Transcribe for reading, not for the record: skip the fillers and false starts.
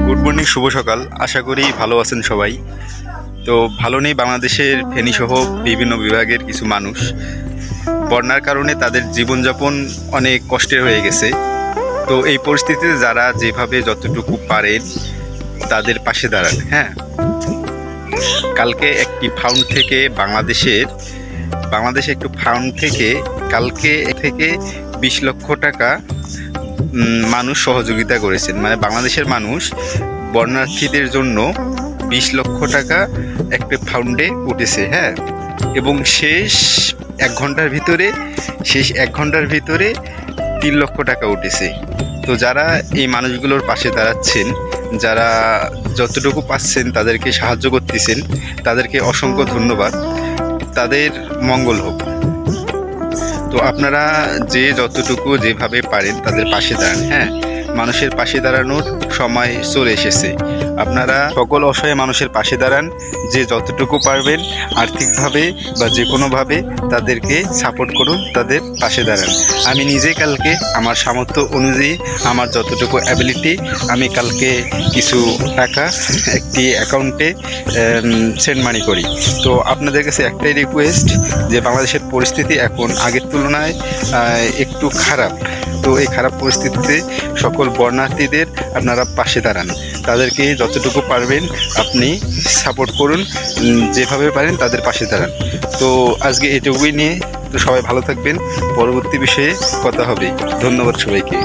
Good morning, শুভ সকাল। আশা করি ভালো আছেন সবাই। তো ভালো নেই বাংলাদেশের ফেনী সহ বিভিন্ন বিভাগের কিছু মানুষ। বন্যার কারণে তাদের জীবনযাপন অনেক কষ্টের হয়ে গেছে। তো এই পরিস্থিতিতে যারা যেভাবে যতটুকু পারেন তাদের পাশে দাঁড়ান। হ্যাঁ, কালকে একটি ফান্ড থেকে বাংলাদেশে একটু ফান্ড থেকে কালকে থেকে 20 লক্ষ টাকা মানুষ সহযোগিতা করেছেন। মানে বাংলাদেশের মানুষ বন্যার্থীদের জন্য 20 লক্ষ টাকা একটা ফান্ডে উঠেছে। হ্যাঁ, এবং শেষ এক ঘন্টার ভিতরে 3 লক্ষ টাকা উঠেছে। তো যারা এই মানুষগুলোর পাশে দাঁড়াচ্ছেন, যারা যতটুকু পাচ্ছেন তাদেরকে সাহায্য করতেছেন, তাদেরকে অসংখ্য ধন্যবাদ। তাদের মঙ্গল হোক। তো আপনারা যে যতটুকু যেভাবে পারেন তাদের পাশে দাঁড়ান। হ্যাঁ, মানুষের পাশে দাঁড়ানোর সময় চলে এসেছে। আপনারা সকল অসহায় মানুষের পাশে দাঁড়ান, যে যতটুকু পারবেন আর্থিকভাবে বা যে কোনোভাবে তাদেরকে সাপোর্ট করুন, তাদের পাশে দাঁড়ান। আমি নিজে কালকে আমার সামর্থ্য অনুযায়ী আমার যতটুকু অ্যাবিলিটি আমি কালকে কিছু টাকা একটি অ্যাকাউন্টে সেন্ড মানি করি। তো আপনাদের কাছে একটাই রিকোয়েস্ট, যে বাংলাদেশের পরিস্থিতি এখন আগের তুলনায় একটু খারাপ। তো এই খারাপ পরিস্থিতিতে সকল বন্যার্থীদের আপনারা পাশে দাঁড়ান, তাদেরকে যতটুকু পারবেন আপনি সাপোর্ট করুন, যেভাবে পারেন তাদের পাশে দাঁড়ান। তো আজকে এটুকুই নিয়ে, তো সবাই ভালো থাকবেন। পরবর্তী বিষয়ে কথা হবে। ধন্যবাদ সবাইকে।